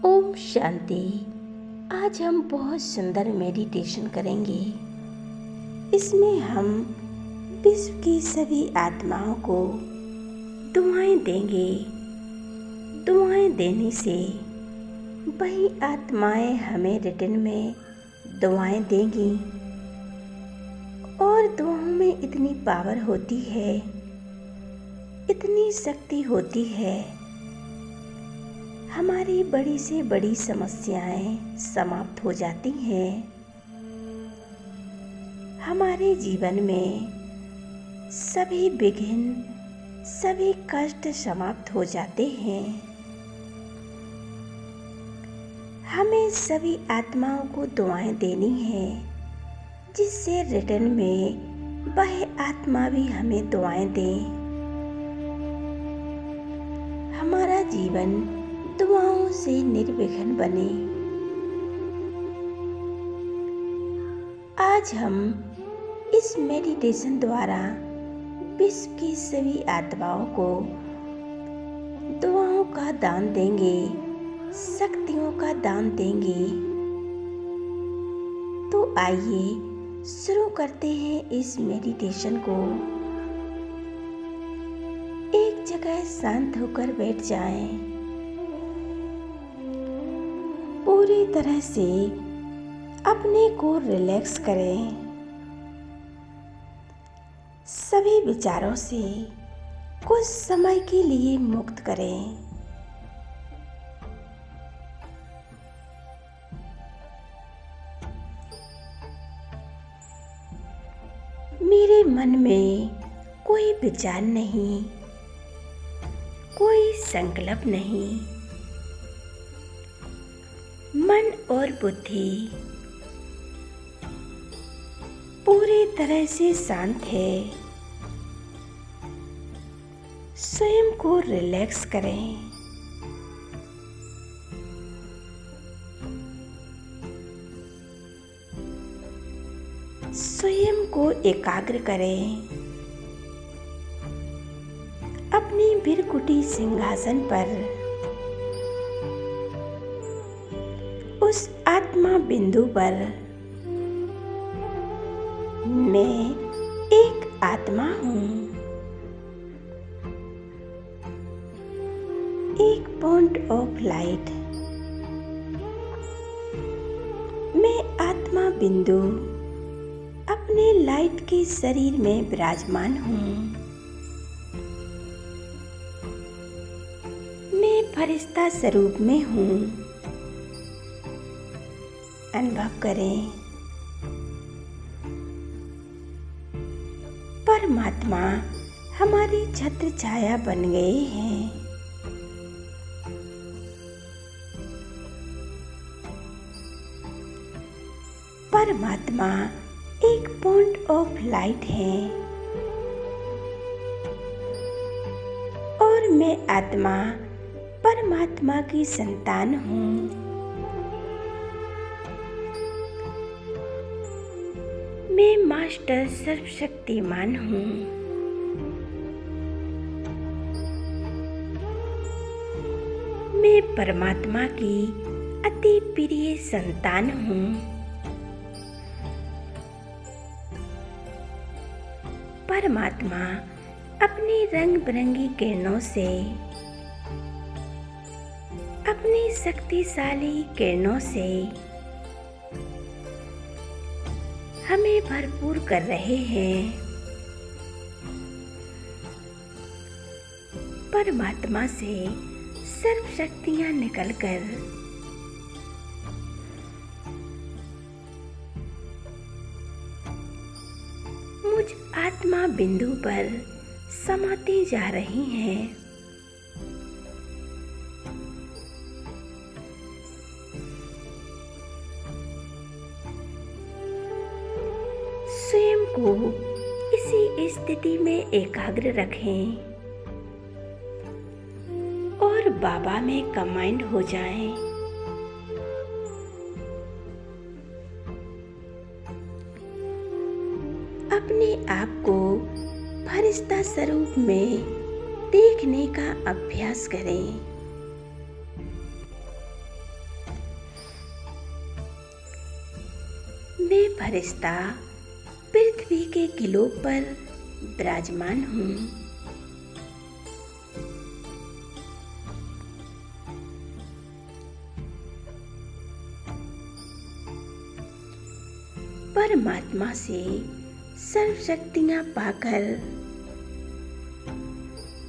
ओम शांति। आज हम बहुत सुंदर मेडिटेशन करेंगे। इसमें हम विश्व की सभी आत्माओं को दुआएं देंगे। दुआएं देने से वही आत्माएं हमें रिटर्न में दुआएं देंगी। और दुआओं में इतनी पावर होती है, इतनी शक्ति होती है, हमारी बड़ी से बड़ी समस्याएं समाप्त हो जाती हैं। हमारे जीवन में सभी विघ्न, सभी कष्ट समाप्त हो जाते हैं। हमें सभी आत्माओं को दुआएं देनी है, जिससे रिटर्न में वह आत्मा भी हमें दुआएं दे। हमारा जीवन दुआओं से निर्विघ्न बने। आज हम इस मेडिटेशन द्वारा विश्व की सभी आत्माओं को दुआओं का दान देंगे, शक्तियों का दान देंगे। तो आइए शुरू करते हैं इस मेडिटेशन को। एक जगह शांत होकर बैठ जाएं। पूरी तरह से अपने को रिलैक्स करें। सभी विचारों से कुछ समय के लिए मुक्त करें। मेरे मन में कोई विचार नहीं, कोई संकल्प नहीं। मन और बुद्धि पूरी तरह से शांत है। स्वयं को रिलैक्स करें। स्वयं को एकाग्र करें। अपनी भृकुटी सिंहासन पर उस आत्मा बिंदु पर मैं एक आत्मा हूँ, एक पॉइंट ऑफ लाइट। मैं आत्मा बिंदु अपने लाइट के शरीर में विराजमान हूँ। मैं फरिश्ता स्वरूप में हूँ। अनुभव करें। परमात्मा हमारी छत्र छाया बन गए हैं। परमात्मा एक पॉइंट ऑफ लाइट है और मैं आत्मा परमात्मा की संतान हूँ। मैं मास्टर सर्वशक्तिमान हूँ। मैं परमात्मा की अति प्रिय संतान हूँ। परमात्मा अपनी रंग बिरंगी किरणों से, अपनी शक्तिशाली किरणों से हमें भरपूर कर रहे हैं। परमात्मा से सर्व शक्तियां निकलकर मुझ आत्मा बिंदु पर समाती जा रही हैं। स्वयं को इसी स्थिति में एकाग्र रखें और बाबा में कंबाइंड हो जाएं। अपने आप को फरिश्ता स्वरूप में देखने का अभ्यास करें। मैं फरिश्ता पृथ्वी के गिलों पर विराजमान हूँ। परमात्मा से सर्व शक्तियाँ पाकर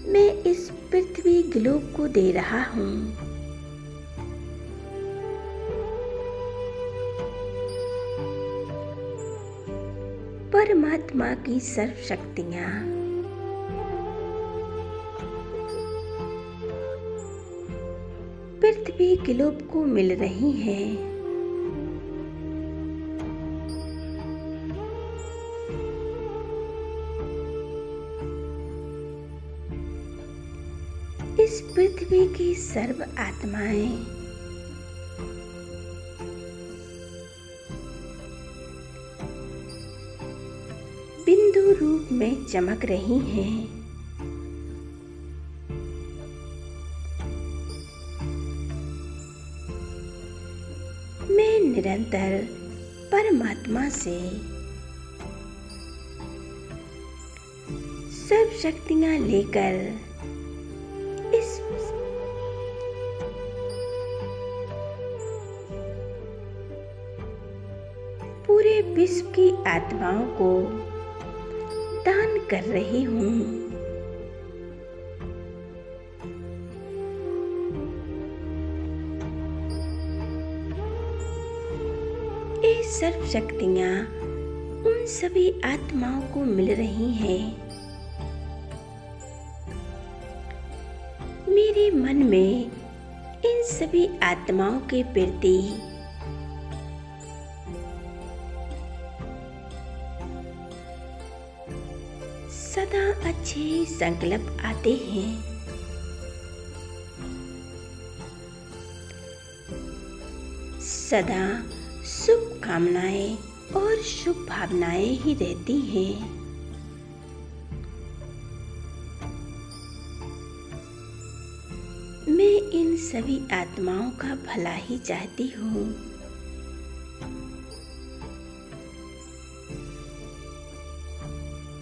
मैं इस पृथ्वी ग्लोब को दे रहा हूँ। परमात्मा की सर्व शक्तियाँ पृथ्वी ग्लोब को मिल रही हैं। इस पृथ्वी की सर्व आत्माएं बिंदु रूप में चमक रही हैं। मैं निरंतर परमात्मा से सब शक्तियां लेकर इस पूरे विश्व की आत्माओं को दान कर रही हूँ। ये सर्व शक्तियाँ उन सभी आत्माओं को मिल रही हैं। मेरे मन में इन सभी आत्माओं के प्रति सदा अच्छे संकल्प आते हैं। सदा शुभ कामनाएं और शुभ भावनाएं ही रहती हैं। मैं इन सभी आत्माओं का भला ही चाहती हूँ।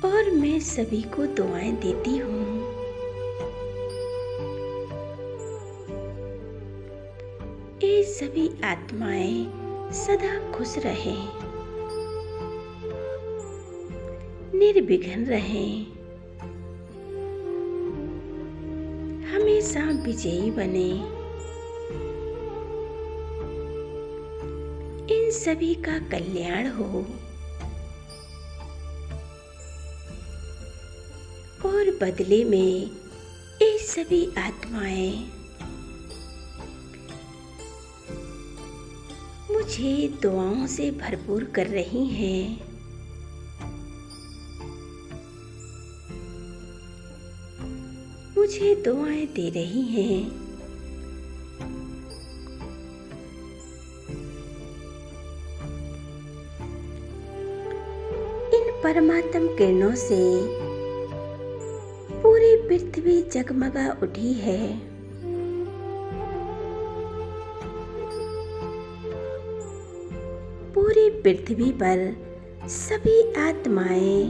और मैं सभी को दुआएं देती हूँ। ये सभी आत्माएं सदा खुश रहें, निर्विघ्न रहें, हमेशा विजयी बने। इन सभी का कल्याण हो और बदले में ये सभी आत्माएं मुझे दुआओं से भरपूर कर रही हैं। मुझे दुआएं दे रही हैं। इन परमात्म किरणों से पूरी पृथ्वी जगमगा उठी है। पूरी पृथ्वी पर सभी आत्माएं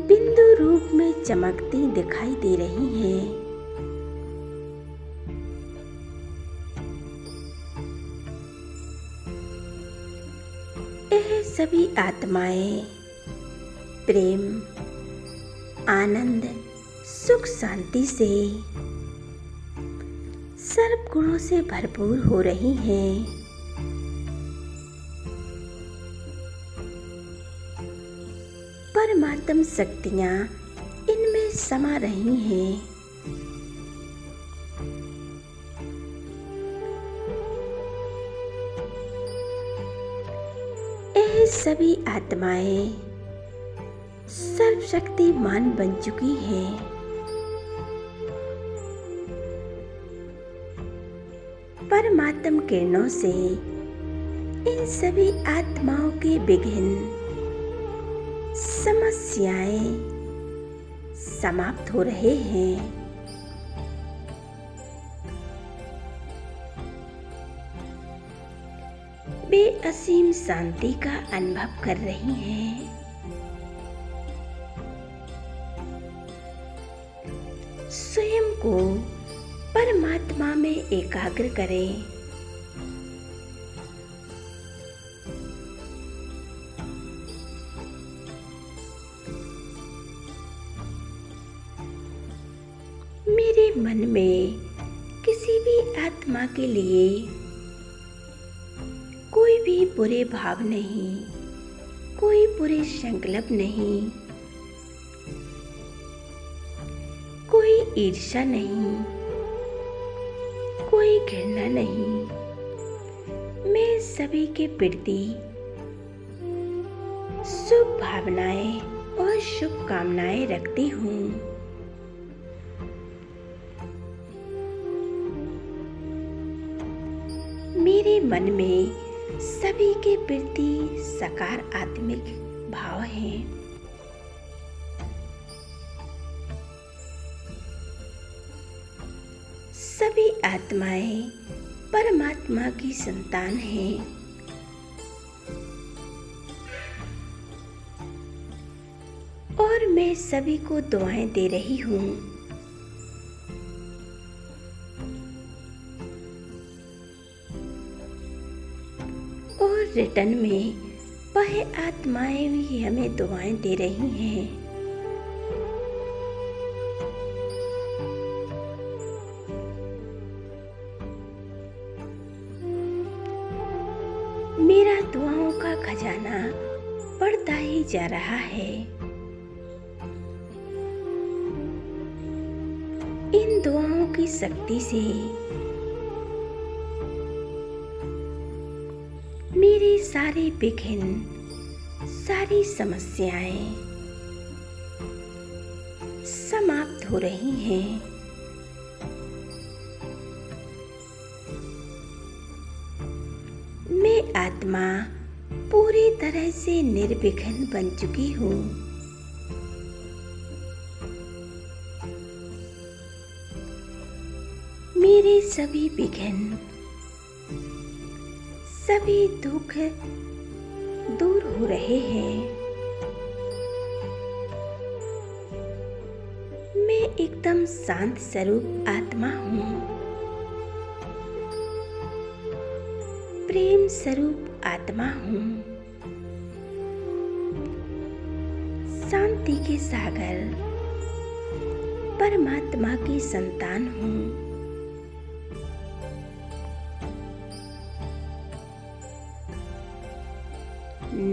बिंदु रूप में चमकती दिखाई दे रही हैं। यह सभी आत्माएं प्रेम, आनंद, सुख, शांति से सर्व गुणों से भरपूर हो रही हैं। परमात्म शक्तियाँ इनमें समा रही हैं। यह सभी आत्माएं सर्वशक्तिमान बन चुकी हैं। परमात्म किरणों से इन सभी आत्माओं के विघ्न, समस्याएं समाप्त हो रहे हैं। बेअसीम शांति का अनुभव कर रही हैं। स्वयं को परमात्मा में एकाग्र करें। मेरे मन में किसी भी आत्मा के लिए कोई भी बुरे भाव नहीं, कोई बुरे संकल्प नहीं, कोई ईर्ष्या नहीं, कोई घृणा नहीं। मैं सभी के प्रति शुभ भावनाएं और शुभकामनाएं रखती हूँ। मेरे मन में सभी के प्रति सकारात्मक भाव हैं। सभी आत्माएं परमात्मा की संतान हैं। और मैं सभी को दुआएं दे रही हूँ। और रिटर्न में वह आत्माएं भी हमें दुआएं दे रही हैं। मेरा दुआओं का खजाना बढ़ता ही जा रहा है। इन दुआओं की शक्ति से मेरी सारी विघ्न, सारी समस्याएं समाप्त हो रही हैं। मैं आत्मा पूरी तरह से निर्विघ्न बन चुकी हूँ। मेरे सभी विघ्न, सभी दुख दूर हो रहे हैं। मैं एकदम शांत स्वरूप आत्मा हूँ। प्रेम स्वरूप आत्मा हूँ। शांति के सागर परमात्मा की संतान हूँ।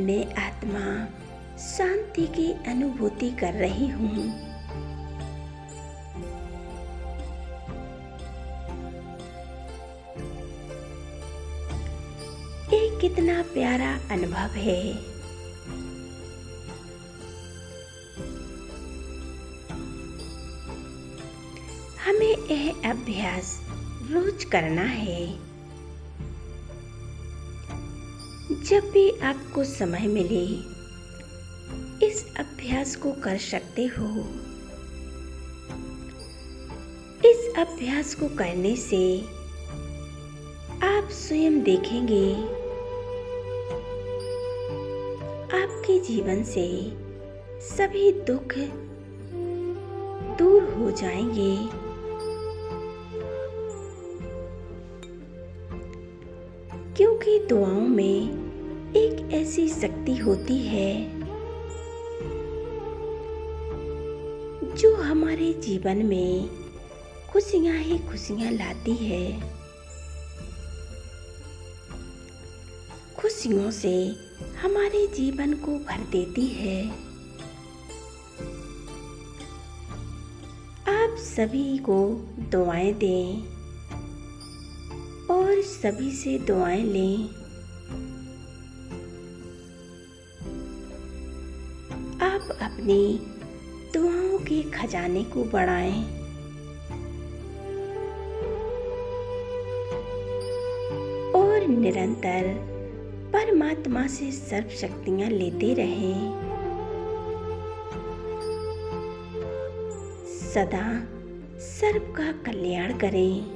मैं आत्मा शांति की अनुभूति कर रही हूँ। ये कितना प्यारा अनुभव है। हमें यह अभ्यास रोज करना है। जब भी आपको समय मिले इस अभ्यास को कर सकते हो। इस अभ्यास को करने से आप स्वयं देखेंगे आपके जीवन से सभी दुख दूर हो जाएंगे। क्योंकि दुआओं में एक ऐसी शक्ति होती है जो हमारे जीवन में खुशियां ही खुशियां लाती है। खुशियों से हमारे जीवन को भर देती है। आप सभी को दुआएं दें और सभी से दुआएं लें। आप अपनी दुआओं के खजाने को बढ़ाएं। और निरंतर परमात्मा से सर्व शक्तियां लेते रहें। सदा सर्व का कल्याण करें।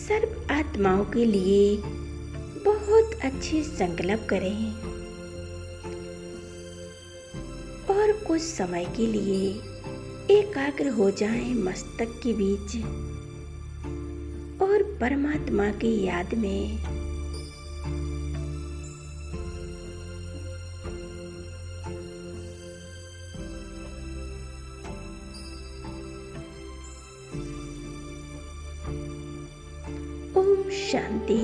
सर्व आत्माओं के लिए बहुत अच्छे संकल्प करें और कुछ समय के लिए एकाग्र हो जाएं मस्तक के बीच और परमात्मा की याद में ओम शांति।